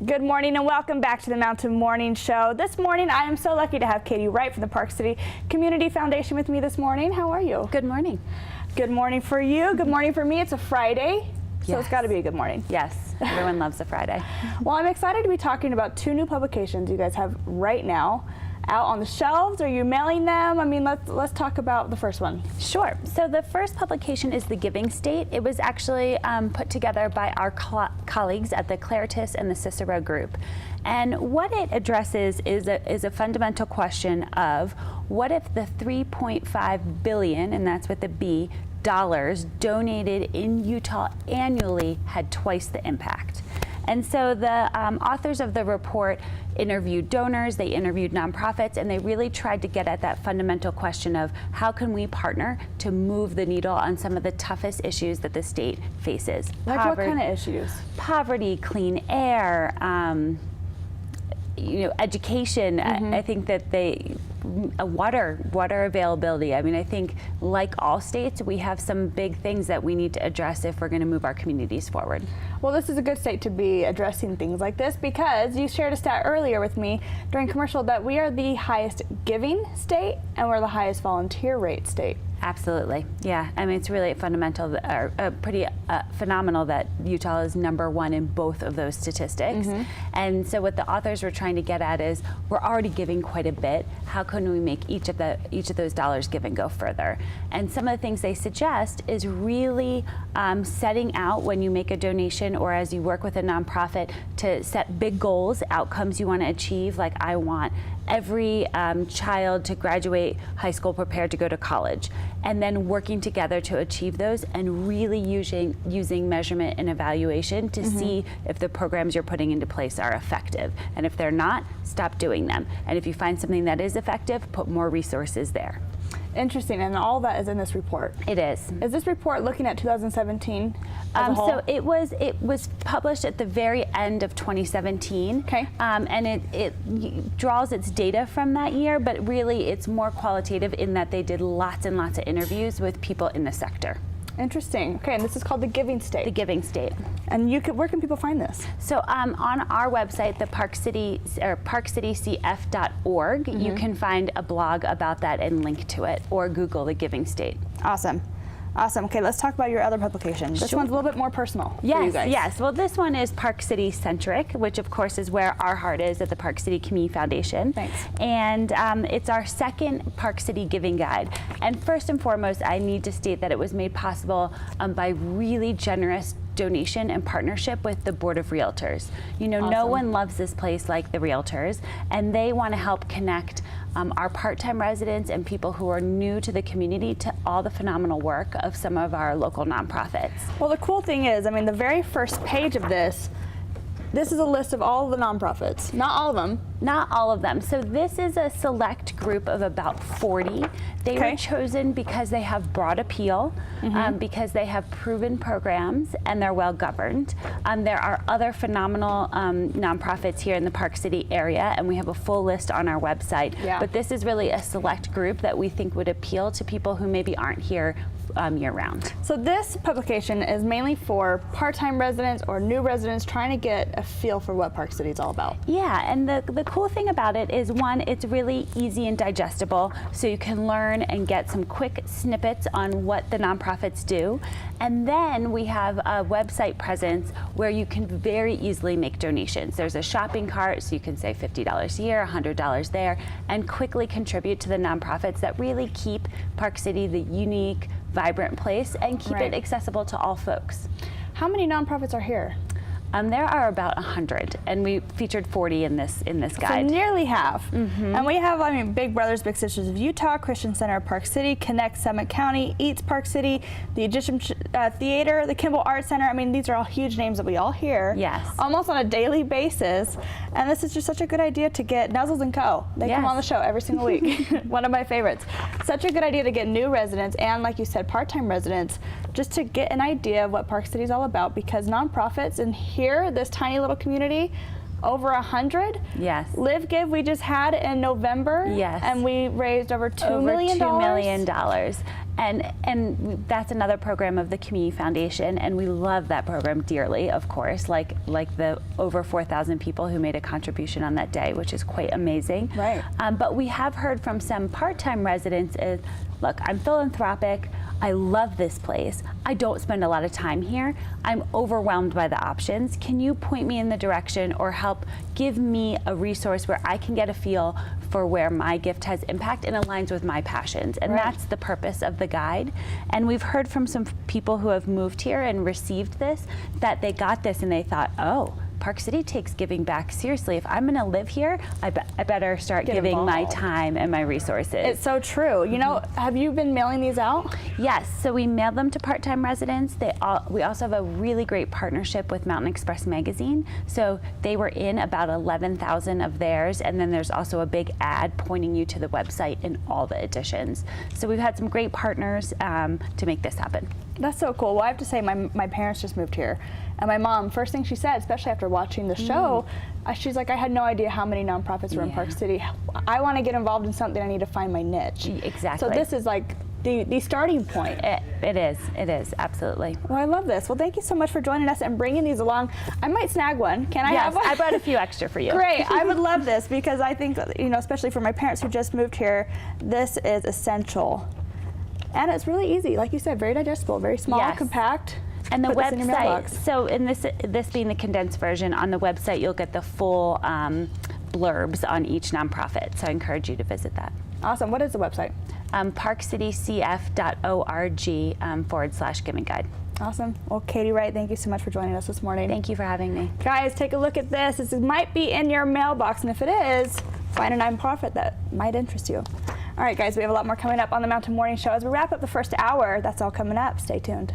Good morning and welcome back to the Mountain Morning Show. This morning I am so lucky to have Katie Wright from the Park City Community Foundation with me this morning. How are you? Good morning. Good morning for you. Good morning for me. It's a Friday, so Yes. it's got to be a good morning. Yes, everyone loves a Friday. Well, I'm excited to be talking about two new publications you guys have right now out on the shelves. Are you mailing them? I mean, let's talk about the first one. Sure. So the first publication is The Giving State. It was actually put together by our colleagues at the Claritas and the Cicero Group. And what it addresses is a fundamental question of what if the $3.5 billion, and that's with a B, dollars donated in Utah annually had twice the impact. And so the authors of the report interviewed donors, they interviewed nonprofits, and they really tried to get at that fundamental question of how can we partner to move the needle on some of the toughest issues that the state faces. Like what kind of issues? Poverty, clean air, education. I think that water availability. I mean, I think like all states, we have some big things that we need to address if we're going to move our communities forward. Well, this is a good state to be addressing things like this because you shared a stat earlier with me during commercial that we are the highest giving state and we're the highest volunteer rate state. Absolutely, yeah. I mean, it's really fundamental, pretty phenomenal that Utah is #1 in both of those statistics. And so what the authors were trying to get at is we're already giving quite a bit. How can we make each of those dollars given go further? And some of the things they suggest is really setting out when you make a donation or as you work with a nonprofit to set big goals, outcomes you want to achieve. Like I want every child to graduate high school prepared to go to college, and then working together to achieve those and really using measurement and evaluation to see if the programs you're putting into place are effective. And if they're not, stop doing them. And if you find something that is effective, put more resources there. Interesting, and all that is in this report. It is. Is this report looking at 2017 as a whole? So it was published at the very end of 2017. Okay. And it draws its data from that year, but really it's more qualitative in that they did lots and lots of interviews with people in the sector. Interesting. Okay, and this is called The Giving State. The Giving State. And where can people find this? So on our website, the parkcitycf.org, you can find a blog about that and link to it, or Google The Giving State. Awesome. Awesome. Okay, let's talk about your other publication. This one's a little bit more personal for you guys. Yes. Well, this one is Park City Centric, which of course is where our heart is at the Park City Community Foundation. Thanks. And it's our second Park City Giving Guide. And first and foremost, I need to state that it was made possible by really generous donation and partnership with the Board of Realtors. You know, Awesome. No one loves this place like the Realtors, and they want to help connect our part-time residents and people who are new to the community to all the phenomenal work of some of our local nonprofits. Well, the cool thing is, I mean, the very first page of this is a list of all of the nonprofits. Not all of them. Not all of them. So this is a select group of about 40. They were chosen because they have broad appeal, because they have proven programs, and they're well governed. There are other phenomenal nonprofits here in the Park City area, and we have a full list on our website. Yeah. But this is really a select group that we think would appeal to people who maybe aren't here year-round. So this publication is mainly for part-time residents or new residents trying to get a feel for what Park City is all about. Yeah, and the cool thing about it is, one, it's really easy and digestible, so you can learn and get some quick snippets on what the nonprofits do. And then we have a website presence where you can very easily make donations. There's a shopping cart, so you can say $50 a year, $100 there, and quickly contribute to the nonprofits that really keep Park City the unique, vibrant place and keep it accessible to all folks. How many nonprofits are here? There are about 100, and we featured 40 in this guide. So nearly half. And we have, I mean, Big Brothers Big Sisters of Utah, Christian Center of Park City, Connect Summit County, Eats Park City, the Egyptian Theater, the Kimball Art Center. I mean, these are all huge names that we all hear. Yes. Almost on a daily basis. And this is just such a good idea to get Nuzzles & Co. They come on the show every single week. One of my favorites. Such a good idea to get new residents and, like you said, part-time residents, just to get an idea of what Park City is all about, because nonprofits in here, this tiny little community, over 100. Yes. Live Give we just had in November. Yes. And we raised over $2 over million. $2 million. And that's another program of the Community Foundation, and we love that program dearly, of course, like the over 4,000 people who made a contribution on that day, which is quite amazing. Right. But we have heard from some part-time residents is, look, I'm philanthropic, I love this place, I don't spend a lot of time here, I'm overwhelmed by the options. Can you point me in the direction or help give me a resource where I can get a feel for where my gift has impact and aligns with my passions? And Right. that's the purpose of the guide. And we've heard from some people who have moved here and received this, that they got this and they thought, oh, Park City takes giving back seriously. If I'm gonna live here, I better start Get giving my involved. time and my resources. It's so true. You know, have you been mailing these out? Yes, so we mail them to part-time residents. We also have a really great partnership with Mountain Express magazine. So they were in about 11,000 of theirs, and then there's also a big ad pointing you to the website in all the editions. So we've had some great partners to make this happen. That's so cool. Well, I have to say, my parents just moved here. And my mom, first thing she said, especially after watching the show, she's like, I had no idea how many nonprofits were in Park City. I want to get involved in something. I need to find my niche. Exactly. So this is like the starting point. It is, absolutely. Well, I love this. Well, thank you so much for joining us and bringing these along. I might snag one. Can I have one? I brought a few extra for you. Great. I would love this because I think, you know, especially for my parents who just moved here, this is essential. And it's really easy. Like you said, very digestible, very small, Yes. compact. And the Put this in your website, mailbox. so in this being the condensed version, on the website you'll get the full blurbs on each nonprofit. So I encourage you to visit that. Awesome. What is the website? parkcitycf.org/giving guide. Awesome. Well, Katie Wright, thank you so much for joining us this morning. Thank you for having me. Guys, take a look at this. This might be in your mailbox, and if it is, find a nonprofit that might interest you. All right, guys, we have a lot more coming up on the Mountain Morning Show. As we wrap up the first hour, that's all coming up. Stay tuned.